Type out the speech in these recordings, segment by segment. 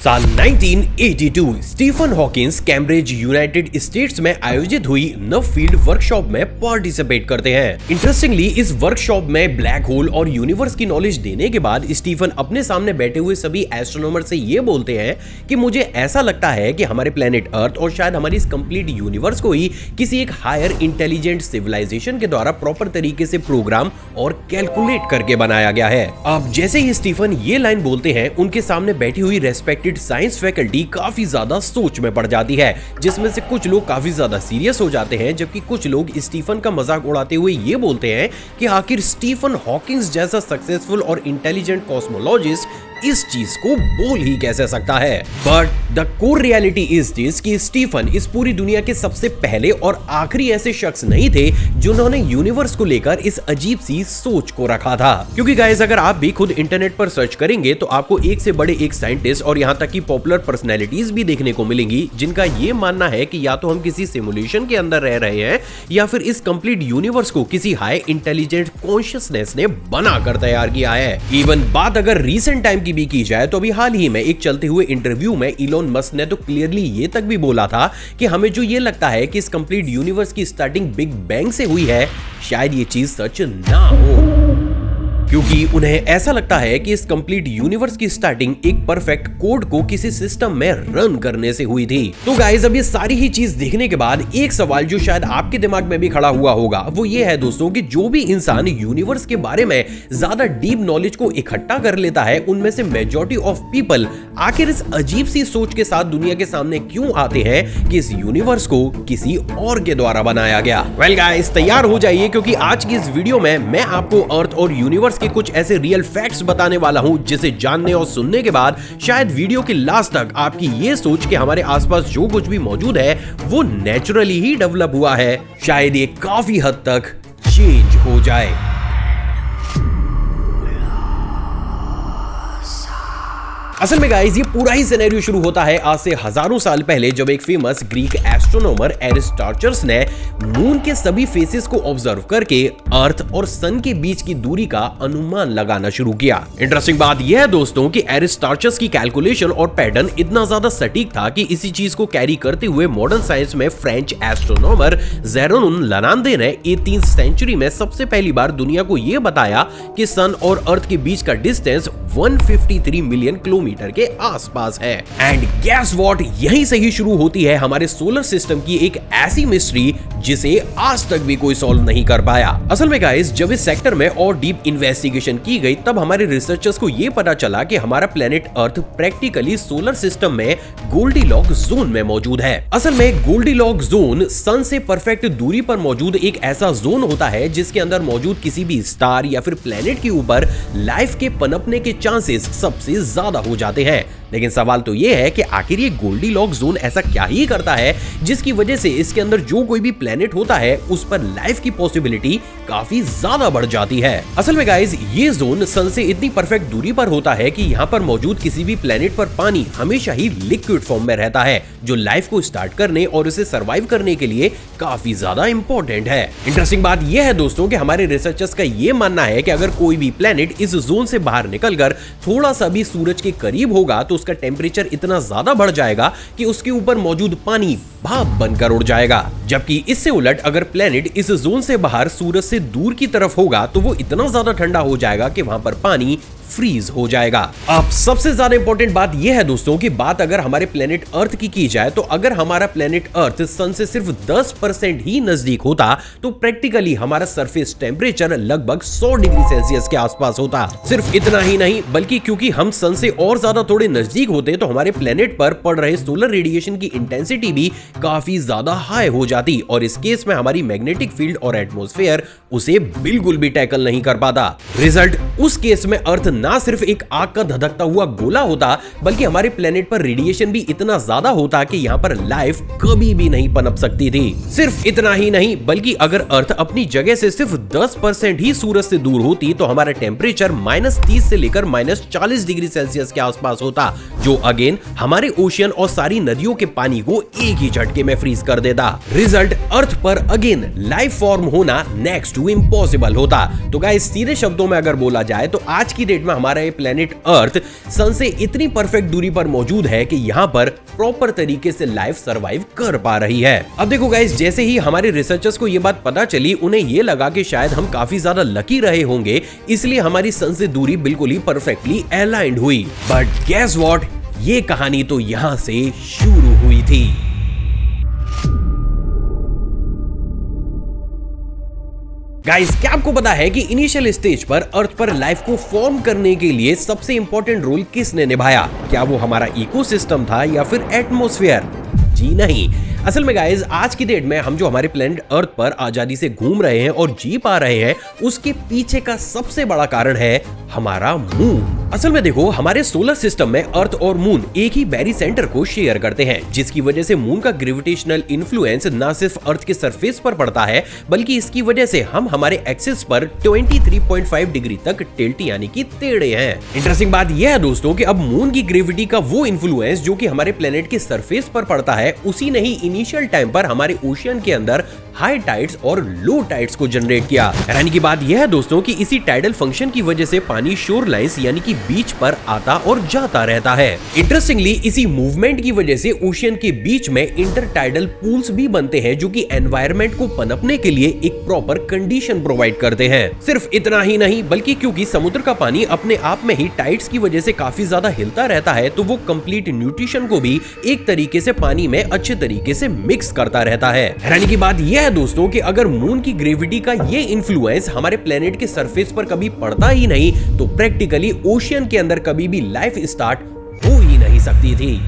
साल 1982 Stephen Hawkins Cambridge United States में आयोजित हुई नव फील्ड वर्कशॉप में पार्टिसिपेट करते हैं। इंटरेस्टिंगली इस वर्कशॉप में ब्लैक होल और यूनिवर्स की नॉलेज देने के बाद स्टीफन अपने सामने बैठे हुए सभी एस्ट्रोनॉमर से ये बोलते हैं कि मुझे ऐसा लगता है कि हमारे प्लेनेट अर्थ और शायद हमारी इस कंप्लीट यूनिवर्स को ही किसी एक हायर इंटेलिजेंट सिविलाइजेशन के द्वारा प्रॉपर तरीके से प्रोग्राम और कैलकुलेट करके बनाया गया है। अब जैसे ही स्टीफन ये लाइन बोलते हैं, उनके सामने बैठी हुई रेस्पेक्टेड साइंस फैकल्टी काफी ज्यादा सोच में पड़ जाती है, जिसमें से कुछ लोग काफी ज्यादा सीरियस हो जाते हैं, जबकि कुछ लोग स्टीफन का मजाक उड़ाते हुए ये बोलते हैं कि आखिर स्टीफन हॉकिंस जैसा सक्सेसफुल और इंटेलिजेंट कॉस्मोलॉजिस्ट इस चीज को बोल ही कैसे सकता है। But the core reality is this कि स्टीफन इस पूरी दुनिया के सबसे पहले और आखिरी ऐसे शख्स नहीं थे जिन्होंने यूनिवर्स को लेकर इस अजीब सी सोच को रखा था। क्योंकि गाइस, अगर आप भी खुद इंटरनेट पर सर्च करेंगे तो आपको एक से बड़े एक साइंटिस्ट और यहाँ तक कि पॉपुलर पर्सनैलिटीज भी देखने को मिलेंगी, जिनका ये मानना है कि या तो हम किसी सिमुलेशन के अंदर रह रहे हैं या फिर इस कंप्लीट यूनिवर्स को किसी हाई इंटेलिजेंट कॉन्शियसनेस ने बनाकर तैयार किया है। इवन बात अगर रीसेंट टाइम भी की जाए तो अभी हाल ही में एक चलते हुए इंटरव्यू में इलोन मस्क ने तो क्लियरली ये तक भी बोला था कि हमें जो ये लगता है कि इस कंप्लीट यूनिवर्स की स्टार्टिंग बिग बैंग से हुई है, शायद ये चीज सच ना हो, क्योंकि उन्हें ऐसा लगता है कि इस कंप्लीट यूनिवर्स की स्टार्टिंग एक परफेक्ट कोड को किसी सिस्टम में रन करने से हुई थी। तो गाइस, अब ये सारी ही चीज देखने के बाद एक सवाल जो शायद आपके दिमाग में भी खड़ा हुआ होगा वो ये है दोस्तों कि जो भी इंसान यूनिवर्स के बारे में ज्यादा डीप नॉलेज को इकट्ठा कर लेता है, उनमें से मेजॉरिटी ऑफ पीपल आखिर इस अजीब सी सोच के साथ दुनिया के सामने क्यों आते हैं कि इस यूनिवर्स को किसी और के द्वारा बनाया गया। वेल गाइस, तैयार हो जाइए, क्योंकि आज की इस वीडियो में मैं आपको अर्थ और यूनिवर्स के कुछ ऐसे रियल फैक्ट्स बताने वाला हूं जिसे जानने और सुनने के बाद शायद वीडियो के लास्ट तक आपकी ये सोच कि हमारे आसपास जो कुछ भी मौजूद है वो नेचुरली ही डेवलप हुआ है, शायद ये काफी हद तक चेंज हो जाए। असल में गाइस, ये पूरा ही सिनेरियो शुरू होता है आज से हजारों साल पहले, जब एक फेमस ग्रीक एस्ट्रोनॉमर एरिस्टार्चस ने मून के सभी फेसेस को ऑब्जर्व करके अर्थ और सन के बीच की दूरी का अनुमान लगाना शुरू किया। इंटरेस्टिंग बात यह है दोस्तों कि एरिस्टार्चस की कैलकुलेशन और पैटर्न इतना ज्यादा सटीक था कि इसी चीज को कैरी करते हुए मॉडर्न साइंस में फ्रेंच एस्ट्रोनॉमर जेरोन लनांदे ने 18th सेंचुरी में सबसे पहली बार दुनिया को यह बताया कि सन और अर्थ के बीच का डिस्टेंस 153 मिलियन किलोमीटर के आसपास है। एंड गैस व्हाट, यहीं से ही शुरू होती है हमारे सोलर सिस्टम की एक ऐसी मिस्ट्री जिसे आज तक भी कोई सॉल्व नहीं कर पाया। असल में गाइस, जब इस सेक्टर में और डीप इन्वेस्टिगेशन की गई तब हमारे रिसर्चर्स को यह पता चला कि हमारा planet earth practically solar system में गोल्डीलॉक जोन में मौजूद है। असल में गोल्डीलॉक जोन सन से परफेक्ट दूरी पर मौजूद एक ऐसा जोन होता है जिसके अंदर मौजूद किसी भी स्टार या फिर प्लेनेट के ऊपर लाइफ के पनपने के चांसेस सबसे ज्यादा हो जाते हैं। लेकिन सवाल तो यह है कि आखिर ये गोल्डीलॉक जोन ऐसा क्या ही करता है जिसकी वजह से इसके अंदर जो कोई भी प्लेनेट होता है उस पर लाइफ की पॉसिबिलिटी काफी ज्यादा बढ़ जाती है। असल में गाइस, ये जोन सन से इतनी परफेक्ट दूरी पर होता है कि यहाँ पर मौजूद किसी भी प्लेनेट पर पानी हमेशा ही लिक्विड फॉर्म में रहता है, जो लाइफ को स्टार्ट करने और उसे सर्वाइव करने के लिए काफी ज्यादा इंपॉर्टेंट है। इंटरेस्टिंग बात यह है दोस्तों कि हमारे रिसर्चर्स का ये मानना है कि अगर कोई भी प्लेनेट इस जोन से बाहर निकलकर थोड़ा सा भी सूरज के करीब होगा तो उसका टेम्परेचर इतना ज्यादा बढ़ जाएगा कि उसके ऊपर मौजूद पानी भाप बनकर उड़ जाएगा। जबकि इससे उलट अगर प्लेनेट इस जोन से बाहर सूरज से दूर की तरफ होगा तो वो इतना ज्यादा ठंडा हो जाएगा कि वहां पर पानी फ्रीज हो जाएगा। अब सबसे ज्यादा इंपॉर्टेंट बात यह है दोस्तों कि बात अगर हमारे प्लेनेट अर्थ की जाए तो अगर हमारा प्लेनेट अर्थ सन से सिर्फ 10% ही नजदीक होता तो प्रैक्टिकली हमारा सरफेस टेम्परेचर लगभग 100 डिग्री सेल्सियस के आसपास होता। सिर्फ इतना ही नहीं, बल्कि क्योंकि हम सन से और ज्यादा थोड़े नजदीक होते तो हमारे प्लेनेट पर पड़ रहे सोलर रेडिएशन की इंटेंसिटी भी काफी ज्यादा हाई हो जाती और इस केस में हमारी मैग्नेटिक फील्ड और एटमॉस्फेयर उसे बिल्कुल भी टैकल नहीं कर पाता। रिजल्ट, उस केस में अर्थ ना सिर्फ एक आग का धधकता हुआ गोला होता बल्कि हमारे प्लेनेट पर रेडिएशन भी इतना ज्यादा होता कि यहाँ पर लाइफ कभी भी नहीं पनप सकती थी। सिर्फ इतना ही नहीं, बल्कि अगर अर्थ अपनी जगह से सिर्फ 10% ही सूरज से दूर होती तो हमारा टेम्परेचर -30 से लेकर -40 डिग्री सेल्सियस के आसपास होता, जो अगेन हमारे ओशियन और सारी नदियों के पानी को एक ही झटके में फ्रीज कर देता। रिजल्ट, अर्थ पर अगेन लाइफ फॉर्म होना नेक्स्ट टू इम्पॉसिबल होता। तो गाइस, सीधे शब्दों में अगर बोला जाए तो आज की डेट में हमारा ये प्लेनेट अर्थ सन से इतनी परफेक्ट दूरी पर मौजूद है कि यहाँ पर प्रॉपर तरीके से लाइफ सरवाइव कर पा रही है। अब देखो गाइस, जैसे ही हमारे रिसर्चर्स को ये बात पता चली, उन्हें ये लगा कि शायद हम काफी ज्यादा लकी रहे होंगे, इसलिए हमारी सन से दूरी बिल्कुल ही परफेक्टली अलाइंड हुई। बट गेस व्हाट, ये कहानी तो यहां से शुरू हुई थी। गाइस, क्या आपको पता है कि इनिशियल स्टेज पर अर्थ पर लाइफ को फॉर्म करने के लिए सबसे इंपॉर्टेंट रोल किसने निभाया? क्या वो हमारा इकोसिस्टम था या फिर एटमॉस्फेयर? जी नहीं। असल में गाइस, आज की डेट में हम जो हमारे प्लेनेट अर्थ पर आजादी से घूम रहे हैं और जी पा रहे हैं, उसके पीछे का सबसे बड़ा कारण है हमारा मून। असल में देखो, हमारे सोलर सिस्टम में अर्थ और मून एक ही बैरी सेंटर को शेयर करते हैं, जिसकी वजह से मून का ग्रेविटेशनल इन्फ्लुएंस न सिर्फ अर्थ के सरफेस पर पड़ता है, बल्कि इसकी वजह से हम हमारे एक्सिस पर 23.5 डिग्री तक टिल्ट यानी कि टेढ़े हैं। इंटरेस्टिंग बात यह है दोस्तों कि अब मून की ग्रेविटी का वो इन्फ्लुएंस जो कि हमारे प्लेनेट के सरफेस पर पड़ता है, उसी ने ही इनिशियल टाइम पर हमारे ओशियन के अंदर हाई टाइड्स और लो टाइड्स को जनरेट किया। हैरानी की बात यह है दोस्तों कि इसी टाइडल फंक्शन की वजह से पानी शोर लाइंस यानी कि बीच पर आता और जाता रहता है। इंटरेस्टिंगली, इसी मूवमेंट की वजह से ओशियन के बीच में इंटरटाइडल पूल्स भी बनते हैं, जो कि एनवायरनमेंट को पनपने के लिए एक प्रॉपर कंडीशन प्रोवाइड करते हैं। सिर्फ इतना ही नहीं, बल्कि क्योंकि समुद्र का पानी अपने आप में ही टाइड्स की वजह से काफी ज्यादा हिलता रहता है, तो वो कंप्लीट न्यूट्रिशन को भी एक तरीके से पानी में अच्छे तरीके से मिक्स करता रहता है। हैरानी की बात यह है दोस्तों कि अगर मून की ग्रेविटी का ये इन्फ्लुएंस हमारे प्लेनेट के सरफेस पर कभी पड़ता ही नहीं, तो प्रैक्टिकली ओशियन के अंदर कभी भी लाइफ स्टार्ट हो ही नहीं सकती थी।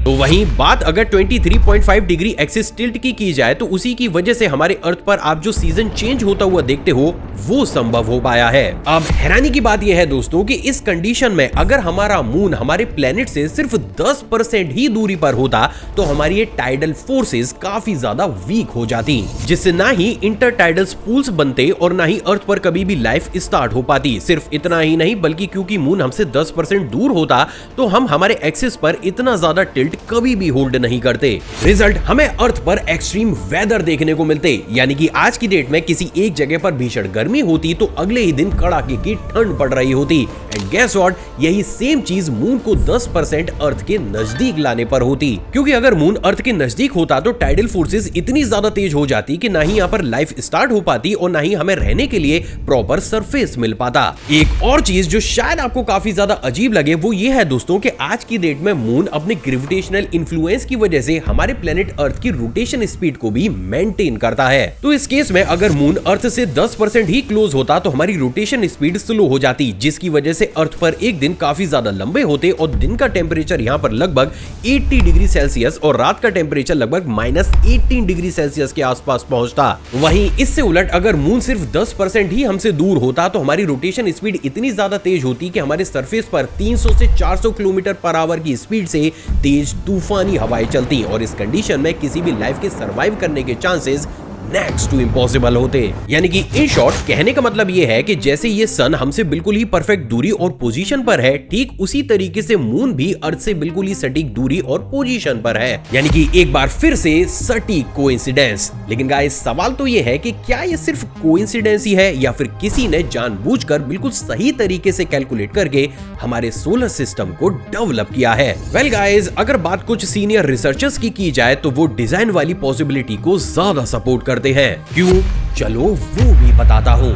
तो वहीं बात अगर 23.5 डिग्री एक्सिस टिल्ट की जाए, तो उसी की वजह से हमारे अर्थ पर आप जो सीजन चेंज होता हुआ देखते हो, वो संभव हो पाया है। अब हैरानी की बात यह है दोस्तों कि इस कंडीशन में अगर हमारा मून हमारे प्लेनेट से सिर्फ 10% ही दूरी पर होता, तो हमारी ये टाइडल फोर्सेस काफी ज्यादा वीक हो जाती, जिससे ना ही इंटरटाइडल पूल्स बनते और ना ही अर्थ पर कभी भी लाइफ स्टार्ट हो पाती। सिर्फ इतना ही नहीं, बल्कि क्योंकि मून हमसे 10% दूर होता, तो हम हमारे एक्सिस पर इतना ज्यादा टिल्ट कभी भी होल्ड नहीं करते। रिजल्ट, हमें अर्थ पर एक्सट्रीम वेदर देखने को मिलते, यानी कि आज की डेट में किसी एक जगह पर भीषण गर्मी होती, तो अगले ही दिन कड़ाके की ठंड पड़ रही होती। एंड गेस व्हाट, यही सेम चीज मून को 10% अर्थ के नजदीक लाने पर होती, क्योंकि अगर मून अर्थ के नजदीक होता तो टाइडल फोर्सेस इतनी ज्यादा तेज हो जाती कि ना ही यहाँ पर लाइफ स्टार्ट हो पाती और ना ही हमें रहने के लिए प्रॉपर सरफेस मिल पाता। एक और चीज जो शायद आपको काफी ज्यादा अजीब लगे, वो ये है दोस्तों कि आज की डेट में मून अपने ग्रेविटेशनल इन्फ्लुएंस की वजह से हमारे प्लेनेट अर्थ की रोटेशन स्पीड को भी मेंटेन करता है। तो इस केस में अगर मून अर्थ से 10% ही क्लोज होता, तो हमारी रोटेशन स्पीड स्लो हो जाती, जिसकी वजह से अर्थ पर एक दिन काफी ज्यादा लंबे होते और दिन का टेम्परेचर यहाँ पर लगभग 80 डिग्री सेल्सियस और रात का टेम्परेचर लगभग -18 डिग्री सेल्सियस के आसपास पहुंचता। वहीं इससे उलट अगर मून सिर्फ 10% ही हमसे दूर होता, तो हमारी रोटेशन स्पीड इतनी ज्यादा तेज होती कि हमारे सरफेस पर 300 से 400 किलोमीटर पर आवर की स्पीड से तेज तूफानी हवाएं चलती और इस कंडीशन में किसी भी लाइफ के सरवाइव करने के चांसेस नेक्स्ट टू इम्पॉसिबल होते। यानी कि इन शॉर्ट कहने का मतलब ये है कि जैसे ये सन हमसे बिल्कुल ही परफेक्ट दूरी और पोजीशन पर है, ठीक उसी तरीके से मून भी अर्थ से बिल्कुल ही सटीक दूरी और पोजीशन पर है। यानी कि एक बार फिर से सटीक कोइंसिडेंस। लेकिन गाइस, सवाल तो ये है कि क्या ये सिर्फ कोइंसिडेंस ही है या फिर किसी ने जानबूझकर बिल्कुल सही तरीके से कैलकुलेट करके हमारे सोलर सिस्टम को डेवलप किया है? वेल गाइस, अगर बात कुछ सीनियर रिसर्चर्स की जाए, तो वो डिजाइन वाली पॉसिबिलिटी को ज्यादा सपोर्ट करते हैं। क्यों? चलो वो भी बताता हूं।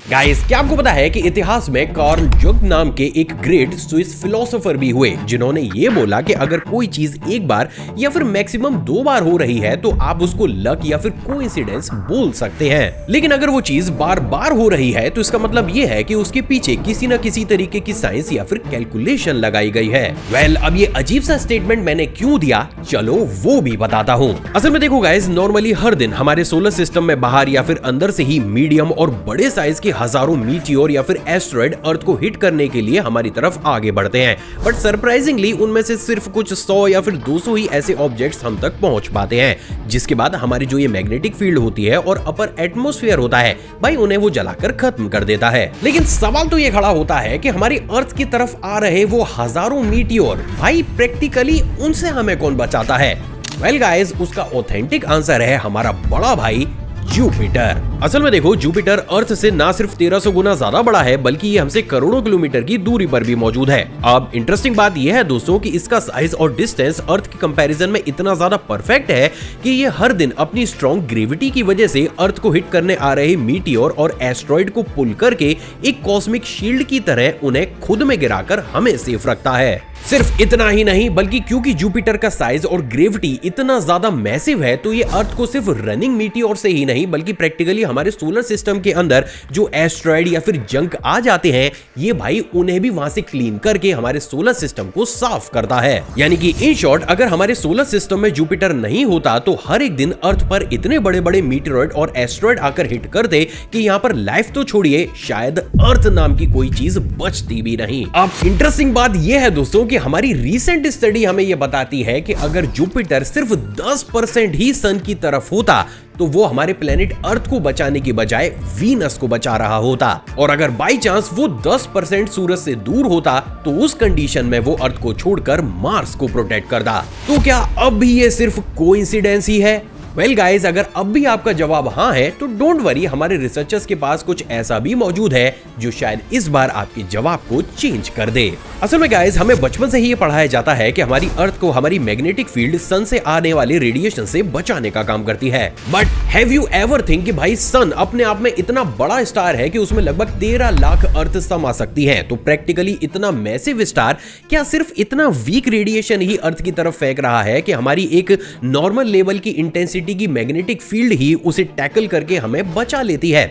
गाइस, क्या आपको पता है कि इतिहास में कार्ल जुंग नाम के एक ग्रेट स्विस फिलोसोफर भी हुए, जिन्होंने ये बोला कि अगर कोई चीज एक बार या फिर मैक्सिमम 2 बार हो रही है, तो आप उसको लक या फिर कोइंसिडेंस बोल सकते हैं। लेकिन अगर वो चीज बार बार हो रही है, तो इसका मतलब ये है कि उसके पीछे किसी न किसी तरीके की साइंस या फिर कैलकुलेशन लगाई गई है। वेल, अब ये अजीब सा स्टेटमेंट मैंने क्यों दिया, चलो वो भी बताता हूँ। असल में देखो गाइस, नॉर्मली हर दिन हमारे सोलर सिस्टम में बाहर या फिर अंदर से ही मीडियम और बड़े साइज के हजारों मीटियोर या फिर एस्टेरॉयड अर्थ को हिट करने के लिए हमारी तरफ आगे बढ़ते हैं, बट सरप्राइजिंगली उनमें से सिर्फ कुछ 100 या फिर 200 ही ऐसे ऑब्जेक्ट्स हम तक पहुंच पाते हैं, जिसके बाद हमारी जो ये मैग्नेटिक फील्ड होती है और अपर एटमॉस्फेयर होता है, भाई उन्हें वो जलाकर खत्म कर देता है। लेकिन सवाल तो ये खड़ा होता है कि हमारी अर्थ की तरफ आ रहे वो हजारों मीटियोर, भाई प्रैक्टिकली उनसे हमें कौन बचाता है? वेल गाइस, उसका ऑथेंटिक आंसर है हमारा बड़ा भाई जुपिटर। असल में देखो, जुपिटर अर्थ से ना सिर्फ 1300 गुना ज्यादा बड़ा है, बल्कि ये हमसे करोड़ों किलोमीटर की दूरी पर भी मौजूद है। अब इंटरेस्टिंग बात यह है दोस्तों कि इसका साइज और डिस्टेंस अर्थ के कंपैरिजन में इतना ज्यादा परफेक्ट है कि ये हर दिन अपनी स्ट्रॉन्ग ग्रेविटी की वजह से अर्थ को हिट करने आ रहे मीटियोर और एस्ट्रॉइड को पुल करके एक कॉस्मिक शील्ड की तरह उन्हें खुद में गिराकर हमें सेफ रखता है। सिर्फ इतना ही नहीं, बल्कि क्योंकि जुपिटर का साइज और ग्रेविटी इतना ज्यादा मैसिव है, तो ये अर्थ को सिर्फ रनिंग मीटियोर से ही नहीं, बल्कि प्रैक्टिकली हमारे सोलर सिस्टम के अंदर जो एस्ट्रॉइड या फिर जंक आ जाते हैं, ये भाई उन्हें भी वहां से क्लीन करके हमारे सोलर सिस्टम को साफ करता है। यानी कि इन शॉर्ट, अगर हमारे सोलर सिस्टम में जुपिटर नहीं होता तो हर एक दिन अर्थ पर इतने बड़े बड़े मीटियोर और एस्ट्रॉइड आकर हिट करते कि यहाँ पर लाइफ तो छोड़िए, शायद अर्थ नाम की कोई चीज बचती भी नहीं। अब इंटरेस्टिंग बात यह है दोस्तों कि हमारी रीसेंट स्टडी हमें यह बताती है कि अगर जुपिटर सिर्फ 10% ही सन की तरफ होता तो वो हमारे प्लेनेट अर्थ को बचाने की बजाय वीनस को बचा रहा होता, और अगर बाई चांस वो 10% सूरज से दूर होता तो उस कंडीशन में वो अर्थ को छोड़कर मार्स को प्रोटेक्ट करता। तो क्या अब भी ये सिर्फ कोइंसिडेंस ही है? वेल गाइज, अगर अब भी आपका जवाब हाँ है तो डोंट वरी, हमारे रिसर्चर्स के पास कुछ ऐसा भी मौजूद है जो शायद इस बार आपके जवाब को चेंज कर दे। असल में गाइज, हमें बचपन से ही ये पढ़ाया जाता है कि हमारी अर्थ को हमारी मैग्नेटिक फील्ड सन से आने वाले रेडिएशन से बचाने का काम करती है। But have you ever think कि भाई सन अपने आप में इतना बड़ा स्टार है कि उसमें लगभग 13 लाख अर्थ समा सकती है, तो प्रैक्टिकली इतना मैसिव स्टार क्या सिर्फ इतना वीक रेडिएशन ही अर्थ की तरफ फेंक रहा है कि हमारी एक नॉर्मल लेवल की इंटेंसिटी की मैग्नेटिक फील्ड ही उसे टैकल करके हमें बचा लेती है?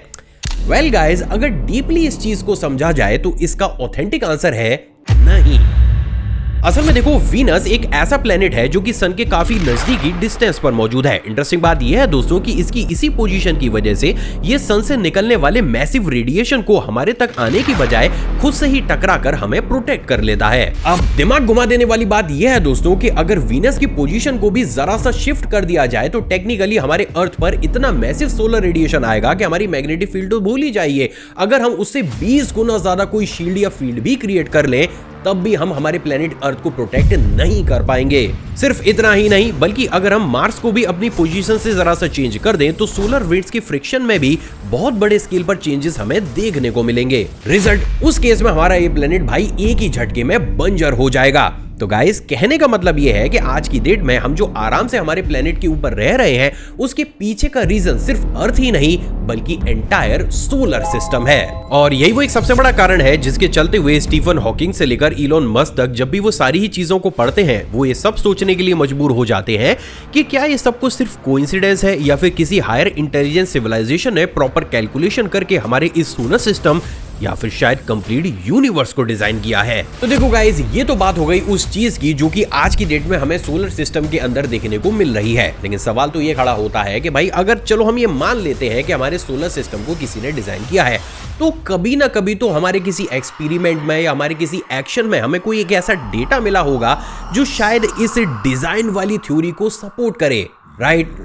वेल गाइज, अगर डीपली इस चीज को समझा जाए तो इसका ऑथेंटिक आंसर है नहीं। असल में देखो, वीनस एक ऐसा प्लेनेट है जो कि सन के काफी नजदीकी डिस्टेंस पर मौजूद है। इंटरेस्टिंग बात यह है दोस्तों कि इसकी इसी पोजीशन की वजह से ये सन से निकलने वाले मैसिव रेडिएशन को हमारे तक आने की बजाय खुद से ही टकराकर हमें प्रोटेक्ट कर लेता है। अब दिमाग घुमा देने वाली बात यह है दोस्तों कि अगर वीनस की पोजीशन को भी जरा सा शिफ्ट कर दिया जाए तो टेक्निकली हमारे अर्थ पर इतना मैसिव सोलर रेडिएशन आएगा कि हमारी मैग्नेटिक फील्ड तो भूल ही जाइए। अगर हम उससे 20 गुना ज्यादा कोई शील्ड या फील्ड भी क्रिएट कर लें तब भी हम हमारे प्लेनेट अर्थ को प्रोटेक्ट नहीं कर पाएंगे। सिर्फ इतना ही नहीं, बल्कि अगर हम मार्स को भी अपनी पोजीशन से जरा सा चेंज कर दें तो सोलर विंड्स की फ्रिक्शन में भी बहुत बड़े स्केल पर चेंजेस हमें देखने को मिलेंगे। रिजल्ट, उस केस में हमारा ये प्लेनेट भाई एक ही झटके में बंजर हो जाएगा। तो गाइस, कहने का मतलब ये है कि आज की डेट में हम जो आराम से हमारे प्लेनेट के ऊपर रह रहे हैं उसके पीछे का रीजन सिर्फ अर्थ ही नहीं बल्कि एंटायर सोलर सिस्टम है। और यही वो एक सबसे बड़ा कारण है जिसके चलते हुए स्टीफन हॉकिंग से लेकर इलोन मस्क तक जब भी वो सारी ही चीजों को पढ़ते हैं वो ये सब सोचने के लिए मजबूर हो जाते हैं कि क्या ये सब कुछ सिर्फ कोइंसिडेंस है या फिर किसी हायर इंटेलिजेंस सिविलाइजेशन ने प्रॉपर कैलकुलेशन करके हमारे इस सोलर सिस्टम या फिर शायद कंप्लीट यूनिवर्स को डिजाइन किया है। तो देखो गाइस, ये तो बात हो गई उस चीज की जो कि आज की डेट में हमें सोलर सिस्टम के अंदर देखने को मिल रही है। लेकिन सवाल तो ये खड़ा होता है कि भाई अगर चलो हम ये मान लेते हैं कि हमारे सोलर सिस्टम को किसी ने डिजाइन किया है, तो कभी ना कभी तो हमारे किसी एक्सपेरिमेंट में या हमारे किसी एक्शन में हमें कोई एक ऐसा डेटा मिला होगा जो शायद इस डिजाइन वाली थ्योरी को सपोर्ट करे, राइट?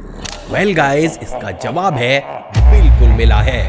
वेल गाइस, इसका जवाब है बिल्कुल मिला है।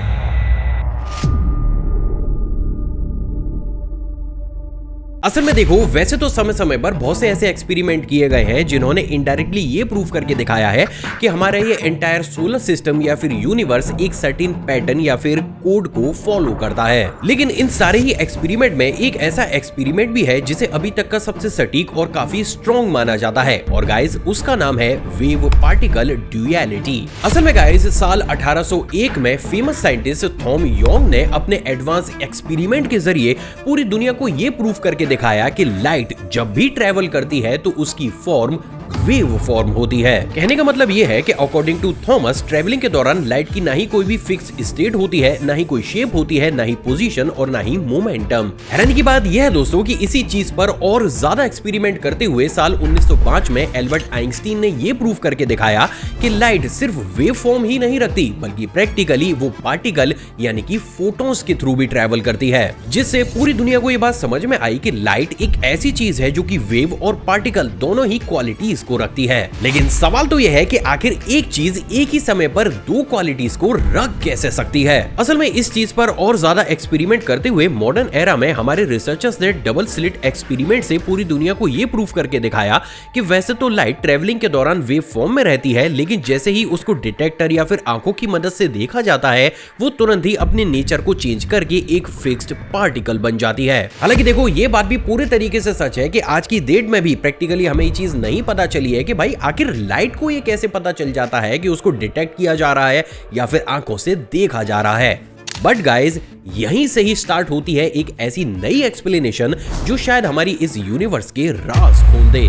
असल में देखो, वैसे तो समय समय पर बहुत से ऐसे एक्सपेरिमेंट किए गए हैं जिन्होंने इनडायरेक्टली ये प्रूव करके दिखाया है कि हमारा ये एंटायर सोलर सिस्टम या फिर यूनिवर्स एक सर्टेन पैटर्न या फिर कोड को फॉलो करता है। लेकिन इन सारे ही एक्सपेरिमेंट में एक ऐसा एक्सपेरिमेंट भी है जिसे अभी तक का सबसे सटीक और काफी स्ट्रॉन्ग माना जाता है, और गाइस उसका नाम है वेव पार्टिकल ड्यूएलिटी। असल में गाइस, साल 1801 में फेमस साइंटिस्ट थॉम योंग ने अपने एडवांस एक्सपेरिमेंट के जरिए पूरी दुनिया को ये प्रूव करके दिखाया कि लाइट जब भी ट्रेवल करती है तो उसकी फॉर्म वेव फॉर्म होती है। कहने का मतलब यह है कि अकॉर्डिंग टू थॉमस, ट्रेवलिंग के दौरान लाइट की ना ही कोई भी फिक्स स्टेट होती है, ना ही कोई शेप होती है, ना ही पोजीशन और ना ही मोमेंटम। हैरानी की बात यह है दोस्तों कि इसी चीज पर और ज्यादा एक्सपेरिमेंट करते हुए साल 1905 में एल्बर्ट आइंस्टीन ने यह प्रूव करके दिखाया कि लाइट सिर्फ वेव फॉर्म ही नहीं रखती बल्कि प्रैक्टिकली वो पार्टिकल यानी कि फोटॉन्स के थ्रू भी ट्रेवल करती है, जिससे पूरी दुनिया को यह बात समझ में आई कि लाइट एक ऐसी चीज है जो कि वेव और पार्टिकल दोनों ही क्वालिटी क्वालिटीज को रखती है। लेकिन सवाल तो यह है कि आखिर एक चीज एक ही समय पर दो क्वालिटीज को रख कैसे सकती है। असल में इस चीज पर और ज्यादा एक्सपेरिमेंट करते हुए मॉडर्न एरा में हमारे रिसर्चर्स ने डबल स्लिट एक्सपेरिमेंट से पूरी दुनिया को ये प्रूफ करके दिखाया कि वैसे तो लाइट ट्रेवलिंग के दौरान वेव फॉर्म में रहती है, लेकिन जैसे ही उसको डिटेक्टर या फिर आंखों की मदद से देखा जाता है वो तुरंत ही अपने नेचर को चेंज करके एक फिक्स्ड पार्टिकल बन जाती है। हालांकि देखो ये बात भी पूरे तरीके से सच है कि आज की डेट में भी प्रैक्टिकली हमें ये चीज नहीं पता चली है कि भाई आखिर लाइट को ये कैसे पता चल जाता है कि उसको डिटेक्ट किया जा रहा है या फिर आंखों से देखा जा रहा है। बट गाइज यहीं से ही स्टार्ट होती है एक ऐसी नई एक्सप्लेनेशन जो शायद हमारी इस यूनिवर्स के राज खोल दे।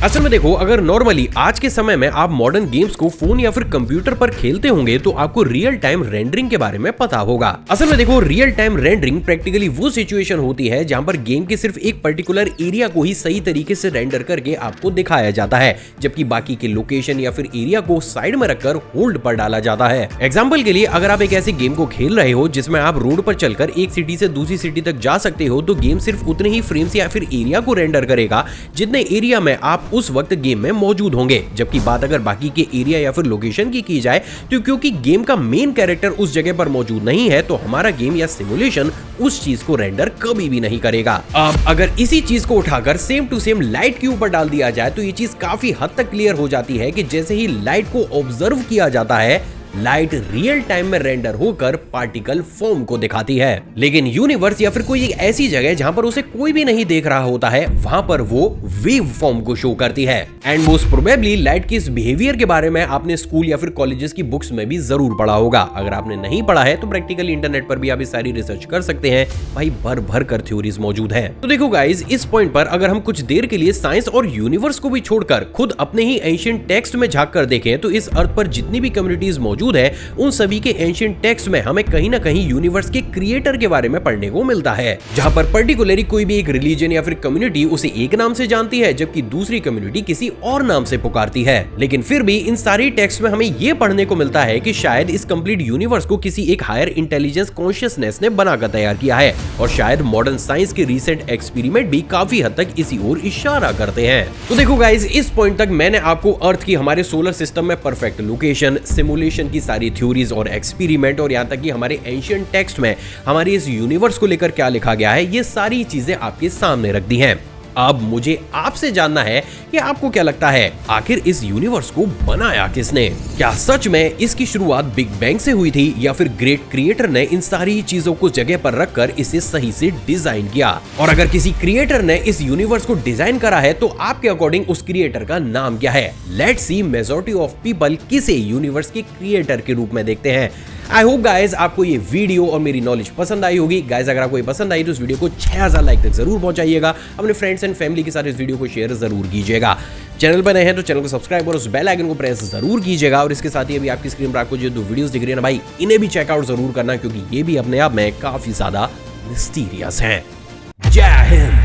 असल में देखो अगर नॉर्मली आज के समय में आप मॉडर्न गेम्स को फोन या फिर कंप्यूटर पर खेलते होंगे तो आपको रियल टाइम रेंडरिंग के बारे में पता होगा। असल में देखो रियल टाइम रेंडरिंग प्रैक्टिकली वो सिचुएशन होती है जहां पर गेम के सिर्फ एक पर्टिकुलर एरिया को ही सही तरीके से रेंडर करके आपको दिखाया जाता है, जबकि बाकी के लोकेशन या फिर एरिया को साइड में रखकर होल्ड पर डाला जाता है। एग्जाम्पल के लिए अगर आप एक ऐसे गेम को खेल रहे हो जिसमें आप रोड पर चलकर एक सिटी से दूसरी सिटी तक जा सकते हो तो गेम सिर्फ उतने ही फ्रेम्स या फिर एरिया को रेंडर करेगा जितने एरिया में आप उस वक्त गेम में मौजूद होंगे। जबकि बात अगर बाकी के एरिया या फिर लोकेशन की जाए तो क्योंकि गेम का मेन कैरेक्टर उस जगह पर मौजूद नहीं है तो हमारा गेम या सिमुलेशन उस चीज को रेंडर कभी भी नहीं करेगा। अब अगर इसी चीज को उठाकर सेम टू सेम लाइट के ऊपर डाल दिया जाए तो ये चीज काफी हद तक क्लियर हो जाती है कि जैसे ही लाइट को ऑब्जर्व किया जाता है लाइट रियल टाइम में रेंडर होकर पार्टिकल फॉर्म को दिखाती है। लेकिन यूनिवर्स या फिर कोई एक ऐसी जगह जहां पर उसे कोई भी नहीं देख रहा होता है वहां पर वो वेव फॉर्म को शो करती है। एंड मोस्ट प्रोबेबली लाइट के इस बिहेवियर के बारे में आपने स्कूल या फिर कॉलेजेस की बुक्स में भी जरूर पढ़ा होगा। अगर आपने नहीं पढ़ा है तो प्रैक्टिकली इंटरनेट पर भी आप इस सारी रिसर्च कर सकते हैं, भाई भर भर कर थ्योरीज मौजूद है। तो देखो गाइज इस पॉइंट पर अगर हम कुछ देर के लिए साइंस और यूनिवर्स को भी छोड़कर खुद अपने ही एंशिएंट टेक्स्ट में झांक कर देखें तो इस अर्थ पर जितनी भी कम्युनिटीज मौजूद है उन सभी के एंशिएंट टेक्स्ट में हमें कहीं ना कहीं यूनिवर्स के क्रिएटर के बारे में पढ़ने को मिलता है, जहां पर पर्टिकुलरली कोई भी एक रिलीजन या फिर कम्युनिटी उसे एक नाम से जानती है जबकि दूसरी कम्युनिटी किसी और नाम से पुकारती है। लेकिन फिर भी इन सारी टेक्स्ट में हमें यह पढ़ने को मिलता है कि शायद इस कंप्लीट यूनिवर्स को किसी एक हायर इंटेलिजेंस कॉन्शियसनेस ने बनाकर तैयार किया है और शायद मॉडर्न साइंस के रिसेंट एक्सपेरिमेंट भी काफी हद तक इसी ओर इशारा करते हैं। तो देखो गाइज इस पॉइंट तक मैंने आपको अर्थ की हमारे सोलर सिस्टम में परफेक्ट लोकेशन, सिमुलेशन की सारी थ्योरीज और एक्सपेरिमेंट और यहाँ तक कि हमारे एंशिएंट टेक्स्ट में हमारे इस यूनिवर्स को लेकर क्या लिखा गया है ये सारी चीजें आपके सामने रख दी हैं। अब मुझे आपसे जानना है कि आपको क्या लगता है आखिर इस यूनिवर्स को बनाया किसने? क्या सच में इसकी शुरुआत बिग बैंग से हुई थी या फिर ग्रेट क्रिएटर ने इन सारी चीजों को जगह पर रखकर इसे सही से डिजाइन किया? और अगर किसी क्रिएटर ने इस यूनिवर्स को डिजाइन करा है तो आपके अकॉर्डिंग उस क्रिएटर का नाम क्या है? Let's see majority of people किसे यूनिवर्स के क्रिएटर के रूप में देखते हैं। आई होप गाइज आपको ये वीडियो और मेरी नॉलेज पसंद आई होगी। गाइज अगर आपको ये पसंद आई तो इस वीडियो को 6000 लाइक तक जरूर पहुंचाइएगा। अपने फ्रेंड्स एंड फैमिली के साथ इस वीडियो को शेयर जरूर कीजिएगा। चैनल पर नए हैं तो चैनल को सब्सक्राइब और उस बेल आइकन को प्रेस जरूर कीजिएगा। और इसके साथ ही अभी आपकी स्क्रीन पर आपको जो 2 वीडियोस दिख रही है ना भाई, इन्हें भी चेकआउट जरूर करना क्योंकि ये भी अपने आप में काफी ज्यादा मिस्टीरियस हैं। जय हिंद।